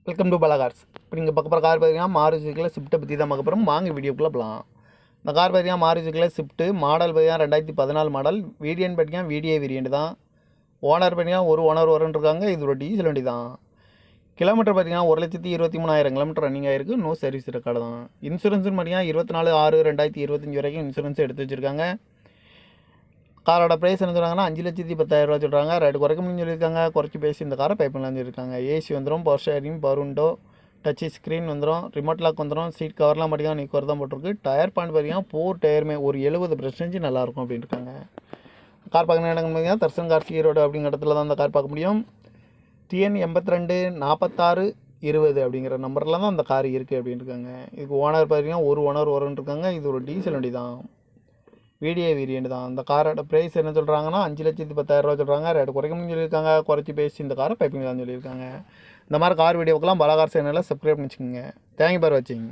Welcome to பலா cars. இப்போ நீங்கள் பார்க்க போகிற கார் பார்த்தீங்கன்னா மாருதியில் ஸ்விஃப்ட்டை பற்றி தான் பார்க்க போகிறோம். வாங்க வீடியோக்குள்ளே போகலாம். இந்த கார் பார்த்தீங்கன்னா மாருதியில் ஸ்விஃப்ட்டு மாடல் பார்த்தீங்கன்னா 2014 மாடல். வேரியன்ட் பார்த்தீங்கன்னா VDI வேரியன்ட் தான். ஓனர் பார்த்தீங்கன்னா ஒரு ஓனர் இருக்காங்க. இது ஒரு டீசல் வண்டி தான். கிலோமீட்டர் பார்த்தீங்கன்னா 1,23,000 கிலோமீட்டர் ரன்னிங் ஆகிருக்கு. நோ சர்வீஸ் ரெக்கார்டு தான். இன்சூரன்ஸ்னு பார்த்தீங்கன்னா 24/6/2025 வரைக்கும் இன்சூரன்ஸ் எடுத்து வச்சுருக்காங்க. காரோட ப்ரைஸ் என்ன சொல்கிறாங்கன்னா 5,10,000 சொல்கிறாங்க. ரேட்டு குறைக்க முடியும்னு சொல்லியிருக்காங்க. குறைச்சி பேசி இந்த காரை பை பண்ணலாம்னு சொல்லியிருக்காங்க. ஏசி வந்துடும், power sharing, power window, touch screen வந்துடும், ரிமோட் லாக் வந்துடும், சீட் கவர்லாம் பார்த்தீங்கன்னா நீக்கு தான் போட்டிருக்கு. டயர் பாயிண்ட் பார்த்தீங்கன்னா 4 டயருமே ஒரு 70% நல்லாயிருக்கும் அப்படின்னு இருக்காங்க. கார் பார்க்கணும் இடங்கள் பார்த்தீங்கன்னா தர்சன் கார் ஈரோடு அப்படிங்கிற இடத்துல தான் அந்த கார் பார்க்க முடியும். TN 824620 அப்படிங்கிற நம்பரில் தான் அந்த கார் இருக்குது அப்படின்னு இருக்காங்க. இதுக்கு ஓனர் பார்த்தீங்கன்னா ஒரு ஓனர் இருக்காங்க. இது ஒரு டீசல் வண்டி தான். VDI வேரியன்ட் தான். அந்த காரோட ப்ரைஸ் என்ன சொல்கிறாங்கன்னா 5,10,000 சொல்கிறாங்க. ரேட்டு குறைக்கணும்னு சொல்லியிருக்காங்க. குறைச்சி பேசி இந்த காரை பைப்பிங் தான் சொல்லியிருக்காங்க. இந்த மாதிரி கார் வீடியோக்கெல்லாம் பலா கார் சேனலில் சப்ஸ்கிரைப் பண்ணி வச்சுக்கோங்க. தேங்க்யூ ஃபார் வாட்சிங்.